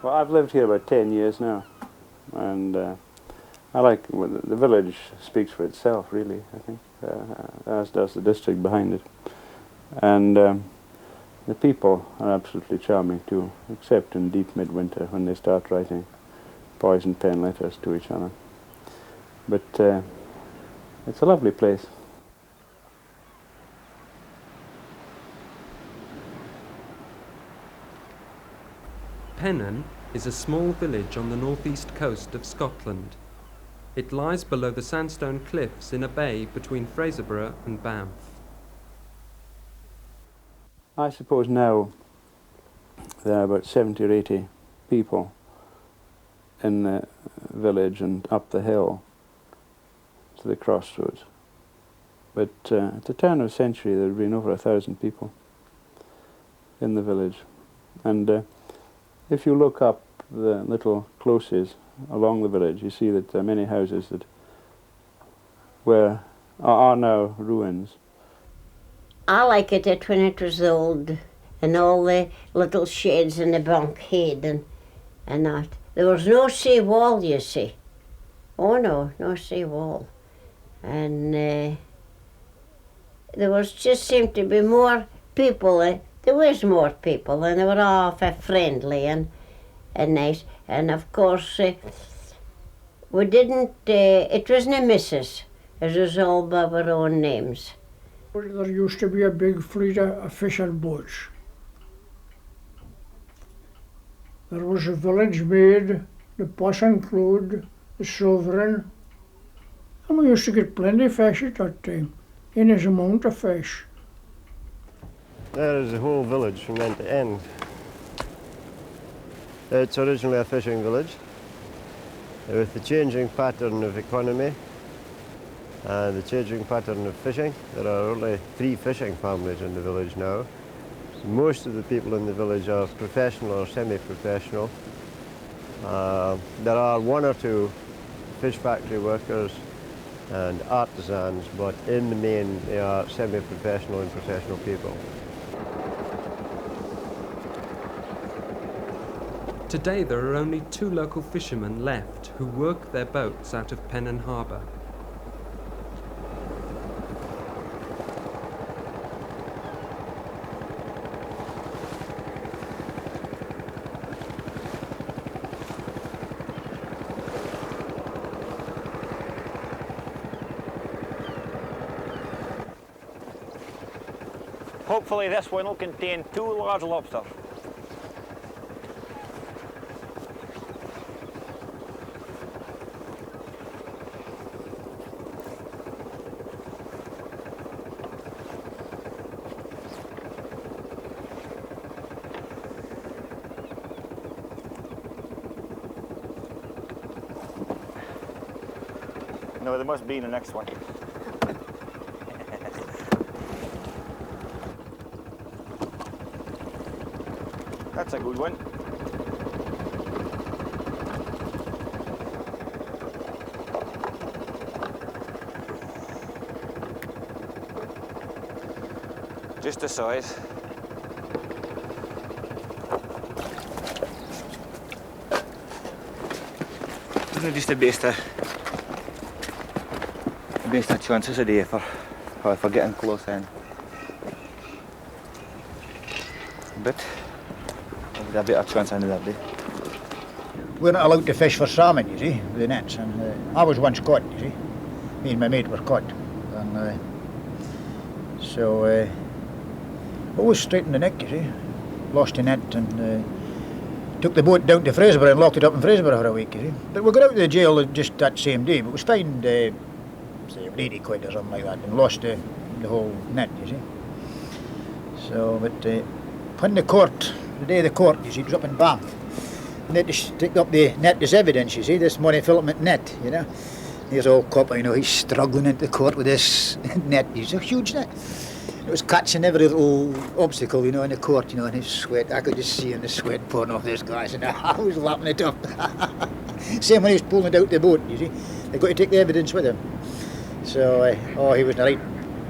Well, I've lived here about 10 years now, and I like the village speaks for itself, really, I think, as does the district behind it. And the people are absolutely charming too, except in deep midwinter when they start writing poison pen letters to each other. But it's a lovely place. Pennan is a small village on the northeast coast of Scotland. It lies below the sandstone cliffs in a bay between Fraserburgh and Banff. I suppose now there are about 70 or 80 people in the village and up the hill to the crossroads. But at the turn of the century there had been over 1,000 people in the village. And if you look up the little closes along the village, you see that there are many houses that are now ruins. I like it when it was old, and all the little sheds in the bankhead and that. There was no sea wall, you see. Oh no, no sea wall. And there was just seemed to be more people. There was more people, and they were all friendly and nice. And of course, we didn't, it wasn't a missus. It was all by our own names. There used to be a big fleet of fishing boats. There was a village maid, the Boss and Claude, the Sovereign, and we used to get plenty of fish at that time, in his amount of fish. There is a whole village from end to end. It's originally a fishing village. With the changing pattern of economy and the changing pattern of fishing, there are only 3 fishing families in the village now. Most of the people in the village are professional or semi-professional. There are 1 or 2 fish factory workers and artisans, but in the main they are semi-professional and professional people. Today there are only 2 local fishermen left who work their boats out of Pennan Harbour. Hopefully this one will contain 2 large lobsters. No, there must be in the next one. That's a good one. Just the size. This is just the best chances a day for getting close in. But a better chance end of that day. We're not allowed to fish for salmon, you see, with the nets. And I was once caught, you see. Me and my mate were caught. And so always straight in the neck, you see. Lost the net and took the boat down to Fraserburgh and locked it up in Fraserburgh for a week, you see. But we got out of the jail just that same day, but was fined, say, 80 quid or something like that, and lost the whole net, you see. So, but when the day of the court, you see, it was up in Banff. And they just took up the net as evidence, you see, this monofilament net, you know. Here's old copper, you know, he's struggling into court with this net. It's a huge net. It was catching every little obstacle, you know, in the court, you know, and his sweat. I could just see in the sweat pouring off this guy, and I was lapping it up. Same when he was pulling it out the boat, you see. They've got to take the evidence with him. So, he was in a right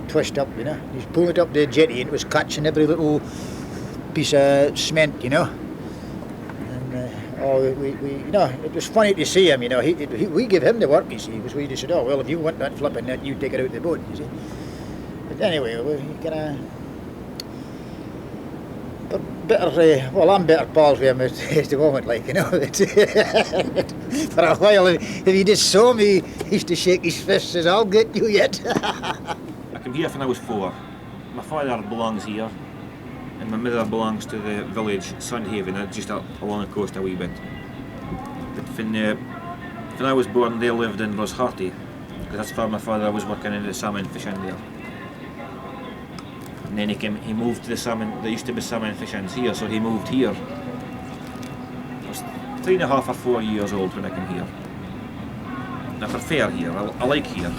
twist up, you know. He was pulling it up the jetty and it was catching every little piece of cement, you know. And Oh, you know, it was funny to see him, you know. We give him the work, you see, because we just said, oh, well, if you want that flipping net, you take it out the boat, you see. But anyway, we kind of... Well, I'm better pals with him at the moment, like, you know. For a while, if he just saw me, he used to shake his fist and says, I'll get you yet. I came here when I was 4. My father belongs here, and my mother belongs to the village Sundhaven, just up along the coast a wee bit. But when I was born, they lived in Rosharty, because that's where my father was working in the salmon fishing there. And then he moved to the salmon. There used to be salmon fishing here, so he moved here. I was 3.5 or 4 years old when I came here. And I prefer here. I like here.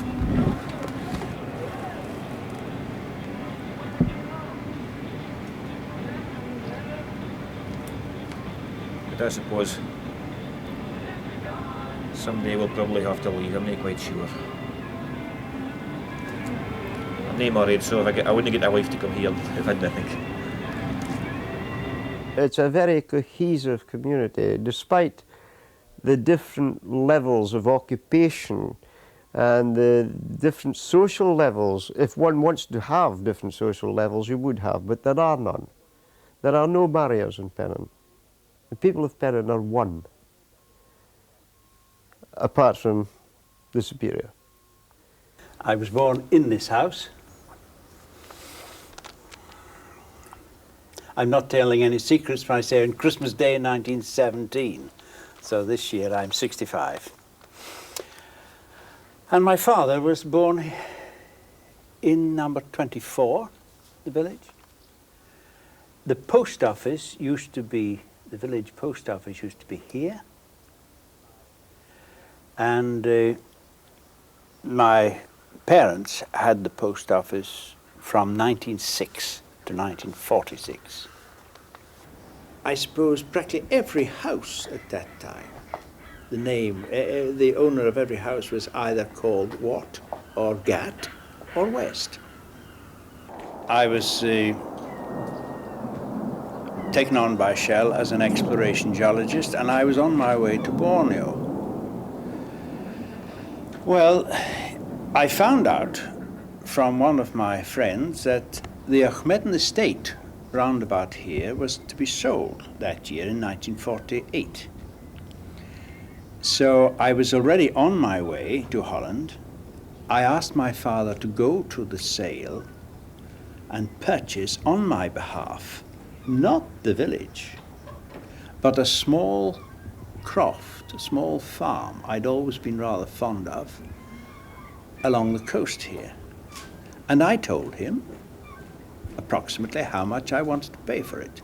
But I suppose someday we'll probably have to leave. I'm not quite sure. I'm not married, so I wouldn't get a wife to come here if I didn't think. It's a very cohesive community, despite the different levels of occupation and the different social levels. If one wants to have different social levels, you would have, but there are none. There are no barriers in Pennan. The people of Pennan are one, apart from the superior. I was born in this house. I'm not telling any secrets when I say on Christmas Day 1917. So this year I'm 65. And my father was born in number 24, the village. The post office used to be, the village post office used to be here. And my parents had the post office from 1906 to 1946. I suppose practically every house at that time, the name, the owner of every house was either called Watt or Gat or West. I was taken on by Shell as an exploration geologist, and I was on my way to Borneo. Well, I found out from one of my friends that the Ahmedin estate round about here was to be sold that year in 1948. So I was already on my way to Holland. I asked my father to go to the sale and purchase on my behalf not the village, but a small croft, a small farm I'd always been rather fond of along the coast here. And I told him approximately how much I wanted to pay for it.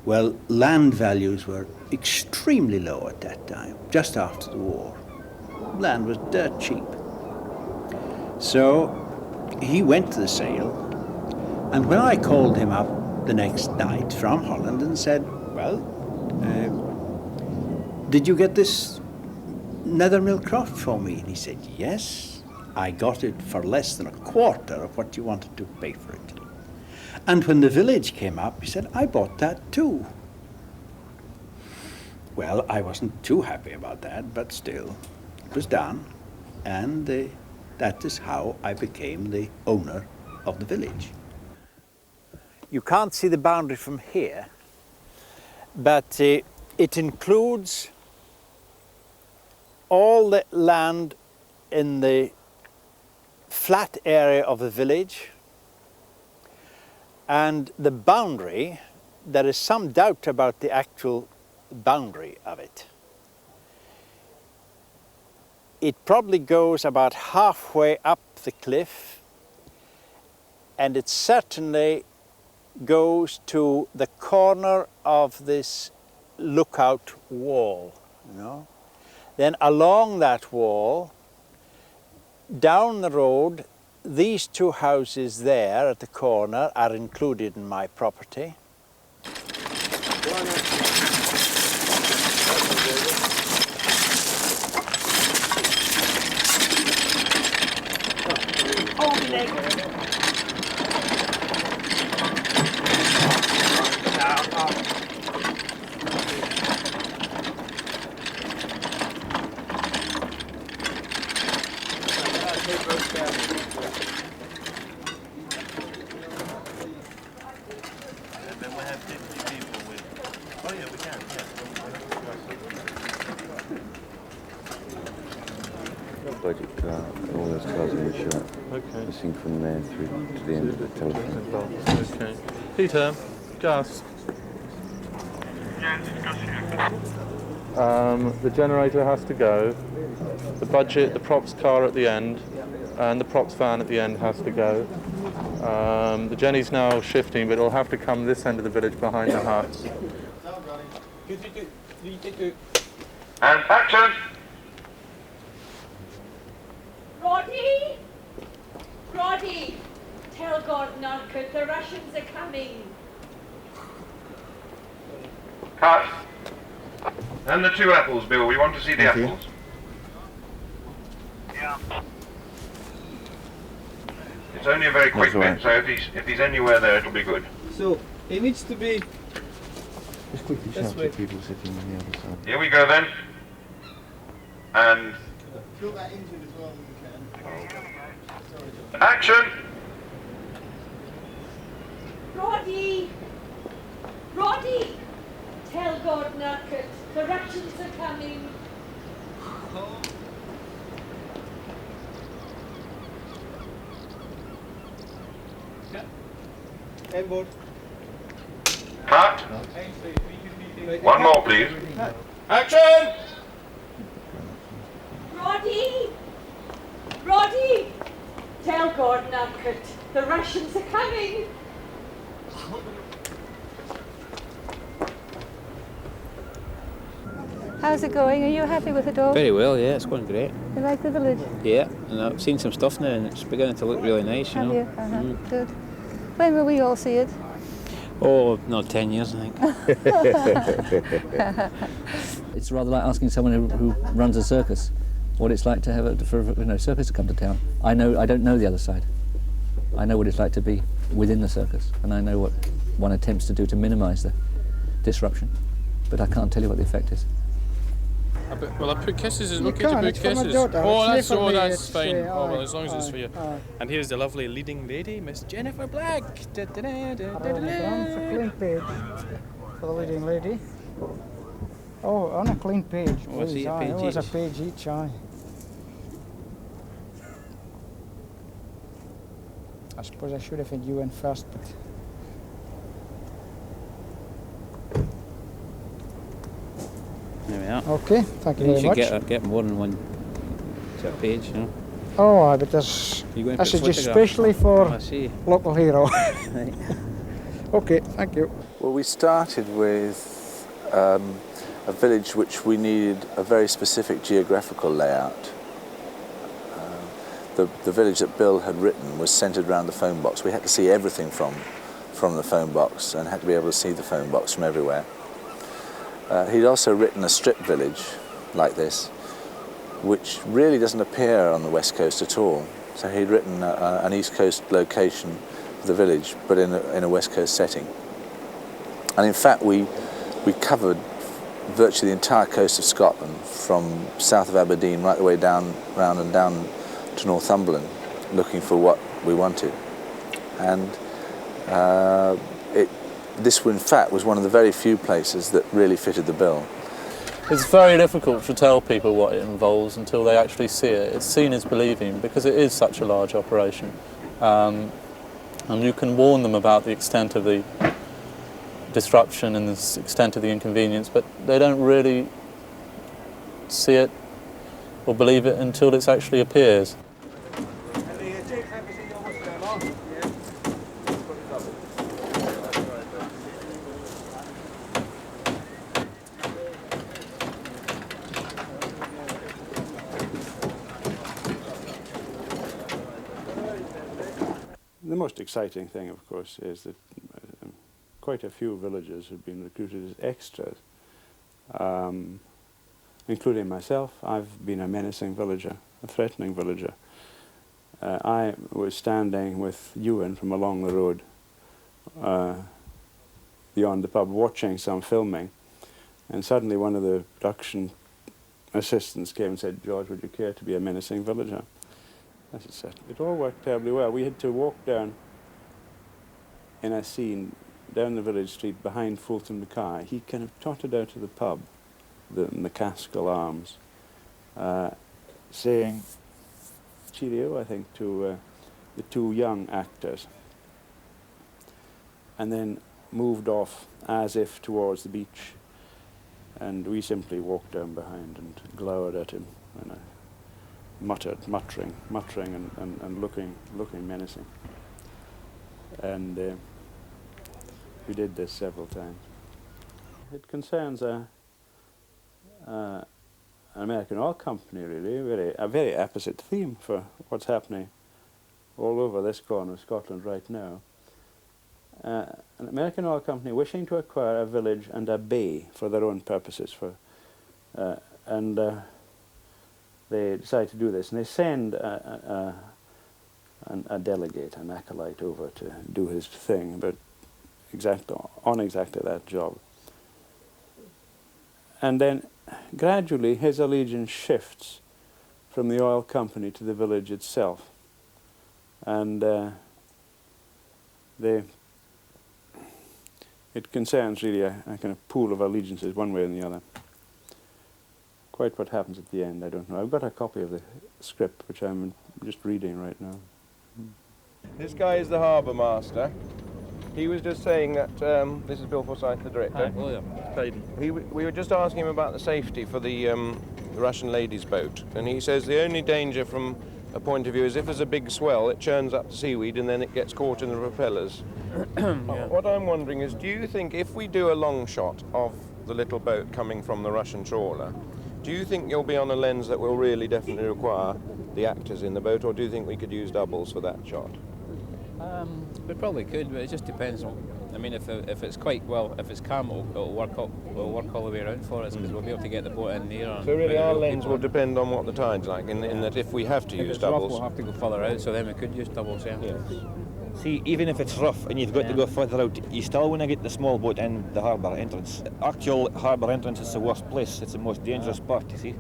Well, land values were extremely low at that time, just after the war. Land was dirt cheap. So he went to the sale, and when I called him up the next night from Holland and said, well, did you get this Nethermill croft for me? And he said, yes, I got it for less than a quarter of what you wanted to pay for it. And when the village came up, he said, I bought that too. Well, I wasn't too happy about that, but still, it was done. And that is how I became the owner of the village. You can't see the boundary from here, but it includes all the land in the flat area of the village, and the boundary, there is some doubt about the actual boundary of it. It probably goes about halfway up the cliff, and it certainly goes to the corner of this lookout wall, you know. Then along that wall, down the road, these two houses there at the corner are included in my property. budget car, all those cars in the shop. Okay. Missing from there through to the end of the telephone. Okay. Peter, Gus. The generator has to go. The budget, the props car at the end, and the props van at the end has to go. The Jenny's now shifting, but it'll have to come this end of the village behind the huts. And action! Roddy! Roddy! Tell Gordon Urquhart the Russians are coming. Cut. And the 2 apples, Bill. We want to see the Thank you. apples. Yeah. It's only a very quick That's all bit, so if he's anywhere there, it'll be good. So, it needs to be... Just quickly shout to people sitting on the other side. Here we go then. And action! Roddy! Roddy! Tell Gordon Urquhart the Russians are coming. Inboard. Cut. One more, please. Action! Roddy! Roddy! Tell Gordon Urquhart the Russians are coming. How's it going? Are you happy with it all? Very well, yeah, it's going great. You like the village? Yeah, and I've seen some stuff now and it's beginning to look really nice, you Have know. you? Good. When will we all see it? Oh, no, 10 years, I think. It's rather like asking someone who runs a circus what it's like to have a circus to come to town. I don't know the other side. I know what it's like to be within the circus, and I know what one attempts to do to minimise the disruption, but I can't tell you what the effect is. Well, I put kisses. It's You okay to can, put it's for my kisses. daughter. Oh, It's that's for me, that's it's, fine. Oh, well, aye, as long as it's for you. aye. And here's the lovely leading lady, Miss Jennifer Black. Da, da, da, da, da, da, It's a clean page for the leading lady. Oh, on a clean page, Oh, I see please. a Aye, page always a each. page each, aye. I suppose I should have had you in first, but There we are. okay, thank you very much. You should get more than one to a page, you know. Oh, aye, but this You going to is put just photographs? specially for I see. local hero. Right. Okay, thank you. Well, we started with a village which we needed a very specific geographical layout. The village that Bill had written was centred around the phone box. We had to see everything from the phone box and had to be able to see the phone box from everywhere. He'd also written a strip village like this, which really doesn't appear on the west coast at all. So he'd written an east coast location of the village, but in a west coast setting. And in fact, we covered virtually the entire coast of Scotland, from south of Aberdeen right the way down, round and down to Northumberland, looking for what we wanted. And this, in fact, was one of the very few places that really fitted the bill. It's very difficult to tell people what it involves until they actually see it. It's seen as believing because it is such a large operation. And you can warn them about the extent of the disruption and the extent of the inconvenience, but they don't really see it or believe it until it actually appears. The most exciting thing, of course, is that quite a few villagers have been recruited as extras, including myself. I've been a menacing villager, a threatening villager. I was standing with Ewan from along the road beyond the pub watching some filming, and suddenly one of the production assistants came and said, "George, would you care to be a menacing villager?" I said, it all worked terribly well. We had to walk down in a scene down the village street behind Fulton Mackay. He kind of tottered out of the pub, the McCaskill Arms, saying, cheerio, I think, to the two young actors, and then moved off as if towards the beach, and we simply walked down behind and glowered at him, and muttering and looking menacing. And we did this several times. It concerns an American oil company, really, a very opposite theme for what's happening all over this corner of Scotland right now. An American oil company wishing to acquire a village and a bay for their own purposes, and they decide to do this, and they send a delegate, an acolyte, over to do his thing, but on exactly that job. And then gradually his allegiance shifts from the oil company to the village itself, and it concerns really a kind of pool of allegiances one way or the other. Quite what happens at the end, I don't know. I've got a copy of the script which I'm just reading right now. This guy is the harbour master. He was just saying that, this is Bill Forsyth, the director. Hi, William. Hayden. We were just asking him about the safety for the Russian ladies' boat, and he says the only danger from a point of view is if there's a big swell, it churns up the seaweed and then it gets caught in the propellers. What I'm wondering is, do you think if we do a long shot of the little boat coming from the Russian trawler, do you think you'll be on a lens that will really definitely require the actors in the boat, or do you think we could use doubles for that shot? We probably could, but it just depends on. I mean, if it's quite well, if it's calm, it'll work all the way around for us, because we'll be able to get the boat in near. So really, our lens will depend on what the tide's like, in that if we have to use doubles, we'll have to go further out. So then we could use doubles. Yeah. Yes. See, even if it's rough and you've got to go further out, you still want to get the small boat in the harbour entrance. The actual harbour entrance is the worst place. It's the most dangerous part, you see.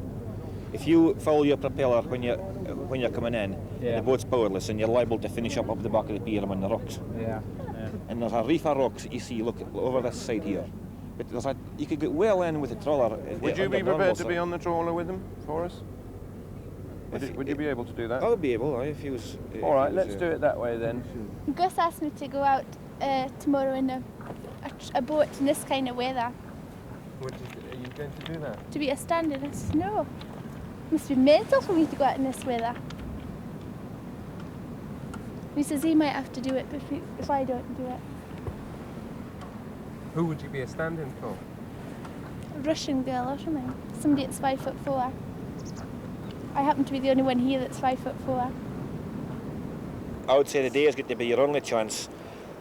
If you follow your propeller when you're coming in, the boat's powerless and you're liable to finish up the back of the pier among the rocks. Yeah. And there's a reef of rocks that you see, look over this side here. But you could get well in with the trawler. Would you be prepared to be on the trawler with him for us? Would you be able to do that? I would be able, if he was... All right, let's do it that way then. Gus asked me to go out tomorrow in a boat in this kind of weather. Are you going to do that? To be a stand-in. I said, no. It must be mental for me to go out in this weather. He says he might have to do it if I don't do it. Who would you be a stand-in for? A Russian girl or something. Somebody that's 5'4". I happen to be the only one here that's 5'4". I would say the day is going to be your only chance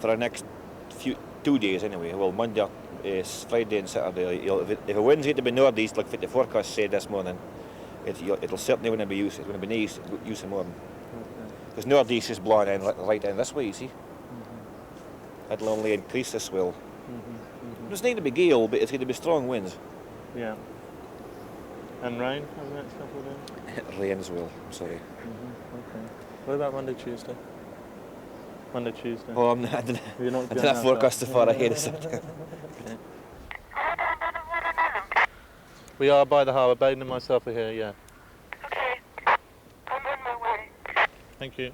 for the next 2 days anyway. Well, Monday, Friday and Saturday. If the wind's going to be northeast, like the forecast said this morning, it'll certainly want to be used. It's going to be nice use in the morning. Because northeast is blowing in right in this way, you see. It'll only increase the swell. It's not going to be gale, but it's going to be strong winds. Yeah. And rain over the next couple of days? It rains well, I'm sorry. Okay. What about Monday, Tuesday? Monday, Tuesday? Oh, I didn't forecast too far ahead of something. Okay. We are by the harbour. Baden and myself are here, yeah. Okay. I'm on my way. Thank you.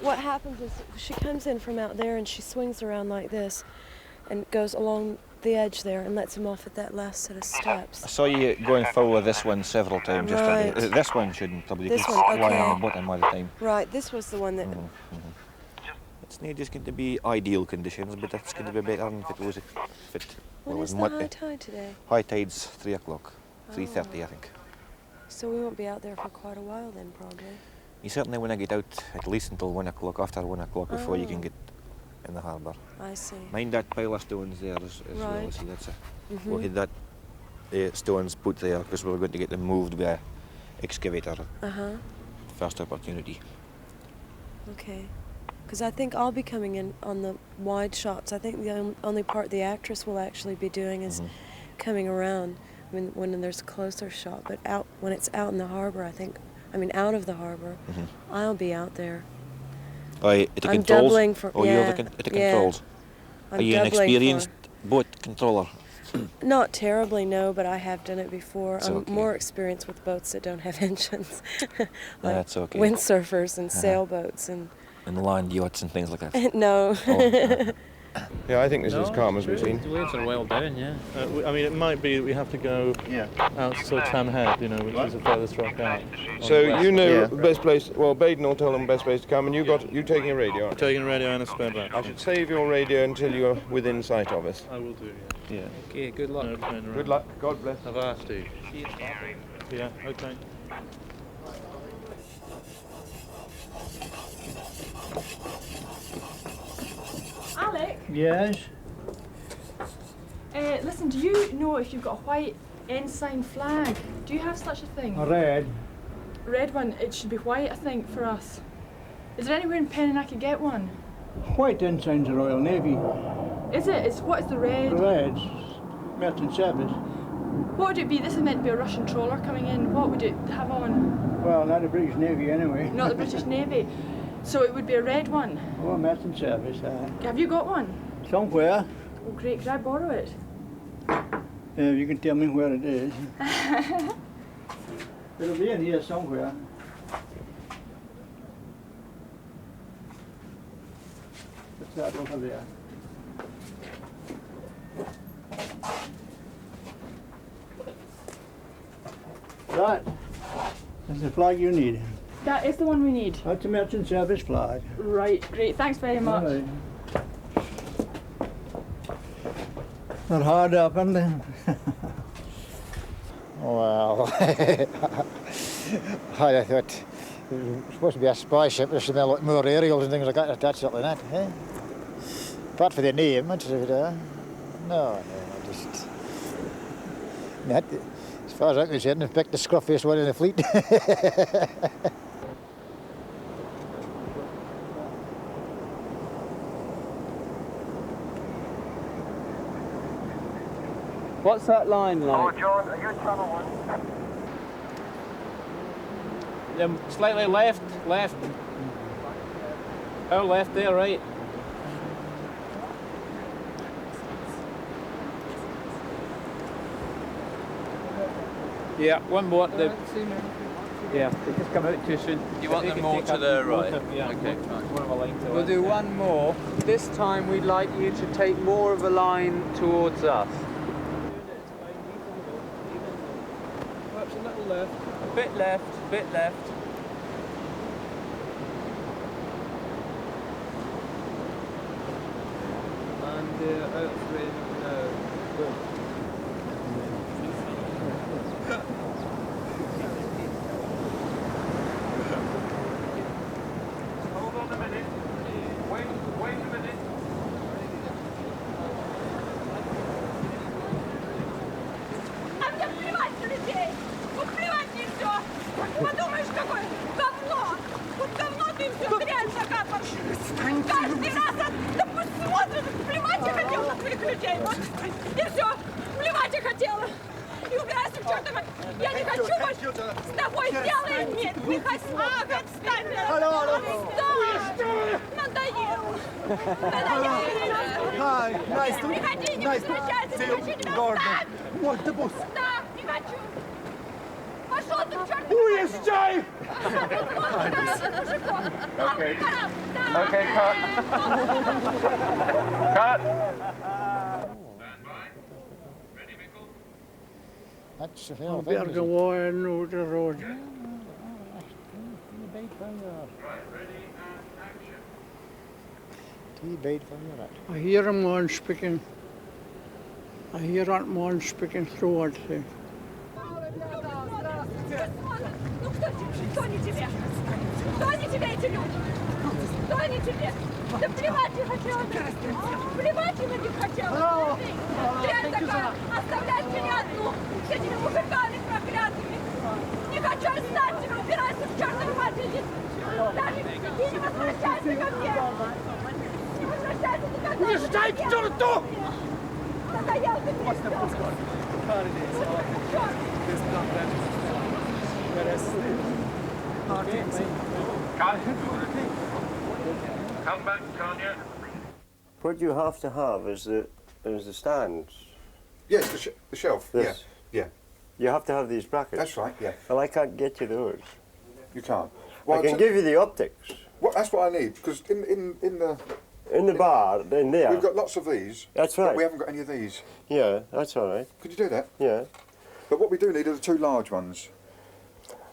What happens is she comes in from out there and she swings around like this and goes along the edge there and lets him off at that last set of steps. I saw you going forward with this one several times. Right. This one shouldn't probably This be one, lying okay. on the bottom all the time. Right, this was the one that... It's not just going to be ideal conditions, but it's going to be better than if it was... When is the high tide today? High tide's 3 o'clock, 3:30 I think. So we won't be out there for quite a while then, probably. You certainly want to get out at least until 1 o'clock, after 1 o'clock, before you can get in the harbour. I see. Mind that pile of stones there as well. Right. See, that's Mhm. we'll have that stones put there because we're going to get them moved by an excavator. First opportunity. Okay. Because I think I'll be coming in on the wide shots. I think the only part the actress will actually be doing is coming around when there's a closer shot. But when it's out in the harbour, out of the harbour, I'll be out there. At the I'm controls? doubling for... Oh, yeah, you're at the controls. I'm Are you an doubling experienced boat controller? Not terribly, no, but I have done it before. It's I'm okay. more experienced with boats that don't have engines. Like That's okay. windsurfers and sailboats and land yachts and things like that. no. Oh. Yeah, I think this is as calm as we've seen. The waves are well down, yeah. I mean, it might be that we have to go out to sort of Tam Head, you know, which is the furthest rock out. So you know the best place. Well, Baden will tell them the best place to come, and you taking a radio. Aren't you? Taking a radio and a spare battery. I should save your radio until you're within sight of us. I will do. Yeah. Okay, good luck. No playing around. Good luck. God bless. Have a Steve. Yeah. Okay. Alec, Yes? listen, do you know if you've got a white ensign flag? Do you have such a thing? A red. Red one, it should be white, I think, for us. Is there anywhere in Pennan I could get one? White ensign's the Royal Navy. Is it? What is the red? Red's merchant service. What would it be? This is meant to be a Russian trawler coming in. What would it have on? Well, not the British Navy anyway. Not the British Navy. So it would be a red one. Oh, merchant service. Have you got one? Somewhere. Oh, great. Could I borrow it? You can tell me where it is. It'll be in here somewhere. What's that over there? That is the flag you need. That is the one we need. That's a merchant service flag. Right, great. Thanks very much. All right. Not hard up, aren't they? Well, I thought it was supposed to be a spy ship. There's some more aerials and things like that attached up to that. Eh? Apart for the name, it's, no, just... That, as far as I'm concerned, I picked the scruffiest one in the fleet. What's that line like? Oh, John, are you channel 1? Slightly left. Oh, left there, right. Yeah, one more. Yeah, they just come out too soon. You want them more to the right? Yeah, Okay, fine. We'll do one more. This time we'd like you to take more of a line towards us. Perhaps a little left. A bit left. And out through now. Hold on a minute. Wait a minute. А мне плевать на людей! Вот плевать не все! Подумаешь, какое говно! Вот говно ты все грязь закапал! Каждый раз, да пусть смотрят, плевать я хотела на своих людей! Вот, и все! Плевать я хотела! И убирайся к чертовой! Я не хочу больше с тобой делай! Нет, не хочу! Ах, отстань! Стой! Надоело! Hi, nice to Приходи, не возвращайся, не хочу тебя оставить! What the bus? Да, не хочу! Пошел ты к черту! Уезжай! Okay. Okay, cut. Cut. That's I better go on over the road. I hear a man speaking. I hear that man speaking through it. Ну кто не тебе? Кто не тебе эти люди? Кто не тебе? Да плевать я хотела! Плевать я на них хотела! Дрянь такая! Оставлять меня одну! С этими мужиками проклятыми! Не хочу оставить тебя! Убирайся в чертову матери! Даже и не возвращайся ко мне! Не возвращайся никогда! Уезжай к черту! Надоел ты мне! Come back, Tanya. What you have to have is the stands Yes, the shelf. This. Yeah. You have to have these brackets. That's right, yeah. Well, I can't get you those. You can't. I can give you the optics. Well, that's what I need, because in the bar, in there. We've got lots of these. That's right. But we haven't got any of these. Yeah, that's all right. Could you do that? Yeah. But what we do need are the two large ones.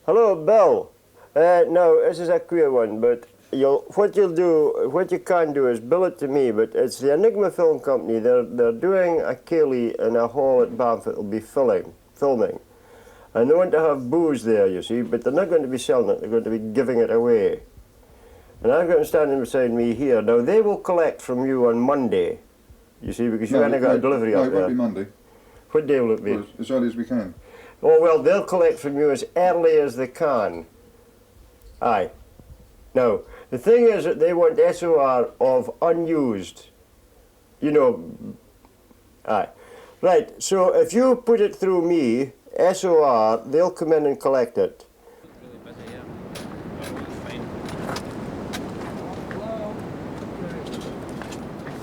Hello, Bill. No, this is a queer one, but what you can do is bill it to me, but it's the Enigma Film Company. They're doing a ceilidh in a hall at Banff that will be filming. And they want to have booze there, you see, but they're not going to be selling it, they're going to be giving it away. And I've got them standing beside me here. Now, they will collect from you on Monday, you see, because you haven't got a delivery up there. No, it won't be Monday. What day will it be? Well, as early as we can. Oh, well, they'll collect from you as early as they can. Aye. Now, the thing is that they want SOR of unused. You know, aye. Right, so if you put it through me, SOR, they'll come in and collect it.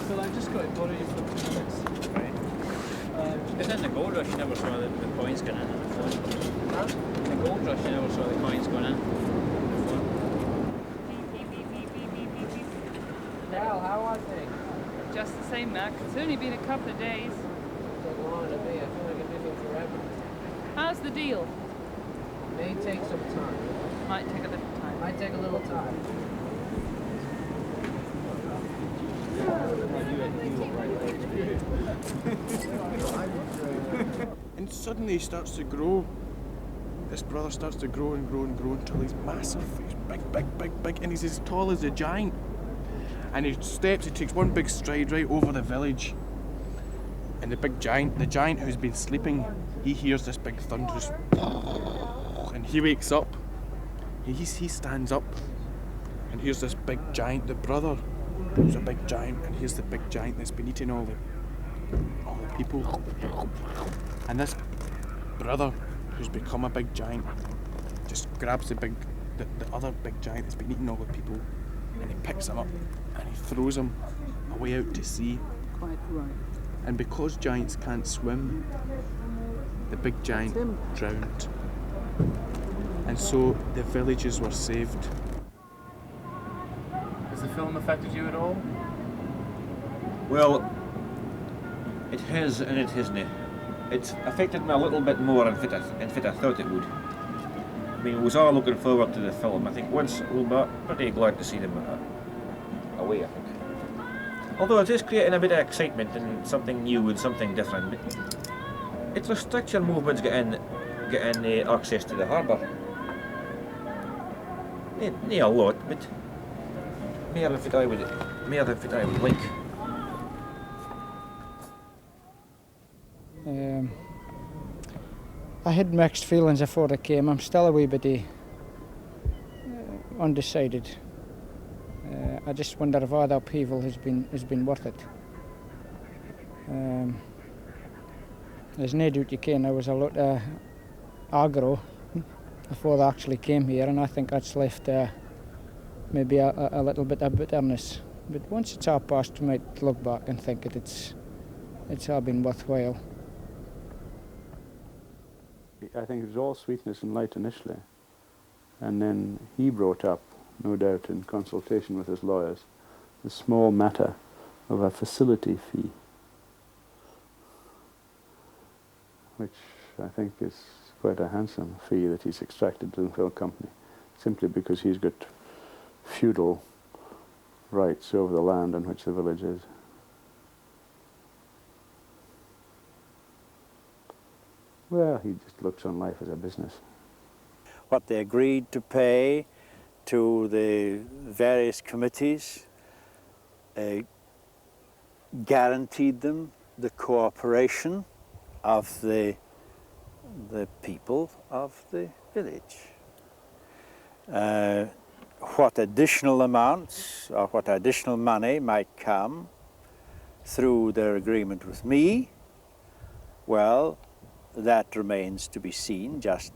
Well, I just got to borrow you for a few minutes. Right. Because in the gold rush, you never saw the coins going in on the phone. Huh? In the gold rush, you never saw the coins going in on the phone. Dal, how are things? Just the same, Mac. It's only been a couple of days. So long to me. I feel like I've been here forever. How's the deal? May take some time. Might take a little time. Might take a little time. And suddenly he starts to grow. This brother starts to grow and grow and grow until he's massive. He's big, and he's as tall as a giant. And he takes one big stride right over the village. And the giant who's been sleeping, he hears this big thunderous, and he wakes up. He stands up, and here's this big giant, the brother, who's a big giant, and here's the big giant that's been eating all the people. And this brother, who's become a big giant, just grabs the other big giant that's been eating all the people, and he picks him up, and he throws him away out to sea. Quite right. And because giants can't swim, the big giant drowned. And so the villages were saved. Has the film affected you at all? Well, it has and it hasn't. It's affected me a little bit more than I thought it would. I mean, we was all looking forward to the film. I think once we'll be pretty glad to see them away, I think. Although it is creating a bit of excitement and something new and something different. It restricts your movements getting access to the harbour. Not a lot, but more than what I would like. I had mixed feelings before I came. I'm still a wee bit undecided. I just wonder if all the upheaval has been worth it. There's no doubt you can. There was a lot of aggro before they actually came here, and I think that's left maybe a little bit of bitterness. But once it's all past, you might look back and think that it's all been worthwhile. I think it was all sweetness and light initially, and then he brought up, no doubt in consultation with his lawyers, the small matter of a facility fee, which I think is quite a handsome fee that he's extracted to the film company, simply because he's got feudal rights over the land on which the village is. Well, he just looks on life as a business. What they agreed to pay to the various committees guaranteed them the cooperation of the people of the village. What additional amounts or what additional money might come through their agreement with me, well, that remains to be seen, just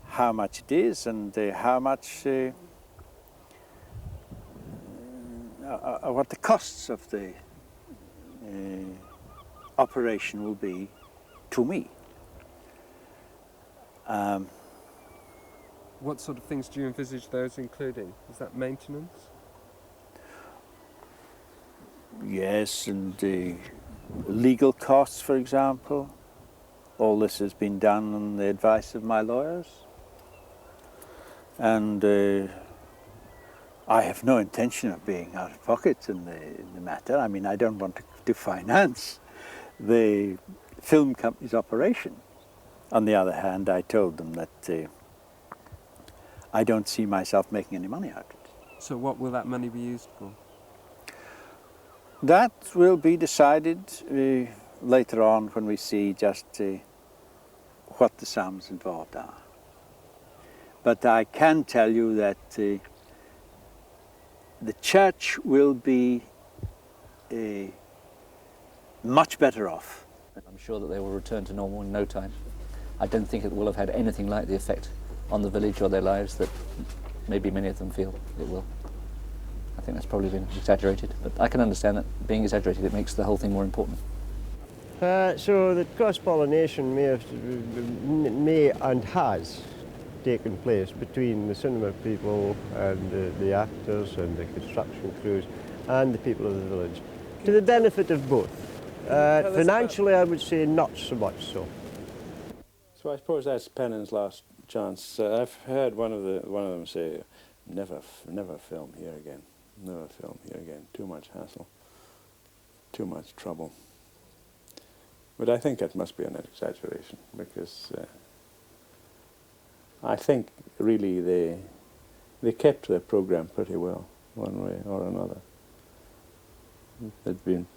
how much it is and how much, what the costs of the operation will be to me. What sort of things do you envisage those including? Is that maintenance? Yes, and legal costs, for example. All this has been done on the advice of my lawyers. And I have no intention of being out of pocket in the matter. I mean, I don't want to finance the film company's operation. On the other hand, I told them that I don't see myself making any money out of it. So what will that money be used for? That will be decided later on when we see just what the sums involved are. But I can tell you that the church will be much better off. I'm sure that they will return to normal in no time. I don't think it will have had anything like the effect on the village or their lives that maybe many of them feel it will. I think that's probably been exaggerated, but I can understand that being exaggerated, it makes the whole thing more important. So the cross-pollination may and has taken place between the cinema people and the actors and the construction crews and the people of the village, to the benefit of both. Financially, I would say not so much so. So I suppose that's Pennan's last chance. I've heard one of them say, never film here again. Never film here again. Too much hassle. Too much trouble. But I think it must be an exaggeration, because I think really they kept their program pretty well, one way or another. It'd been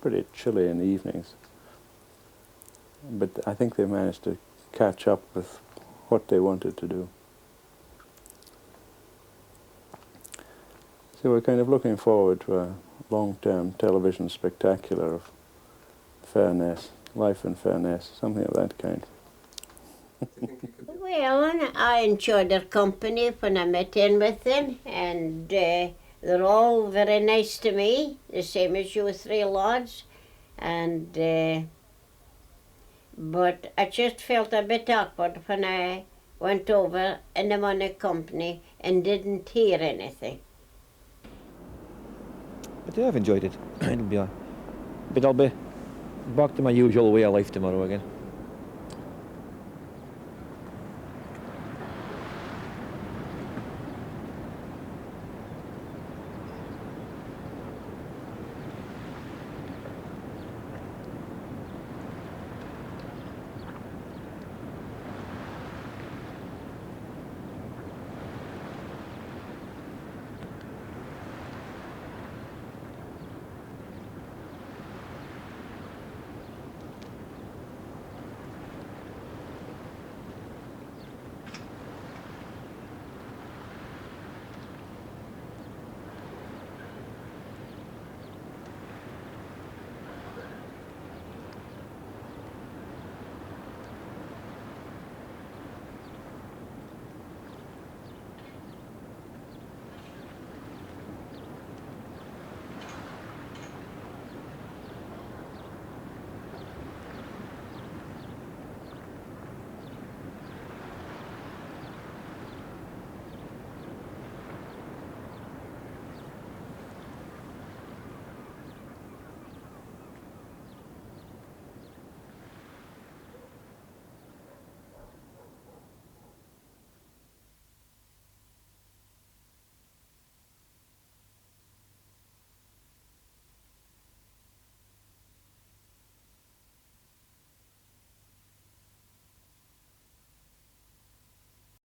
pretty chilly in the evenings, but I think they managed to catch up with what they wanted to do. So we're kind of looking forward to a long-term television spectacular of Fairness, life in Fairness, something of that kind. Well, I enjoyed their company when I met in with them, and they're all very nice to me, the same as you three lads. And but I just felt a bit awkward when I went over in the money company and didn't hear anything. But I've enjoyed it. But I'll be back to my usual way of life tomorrow again.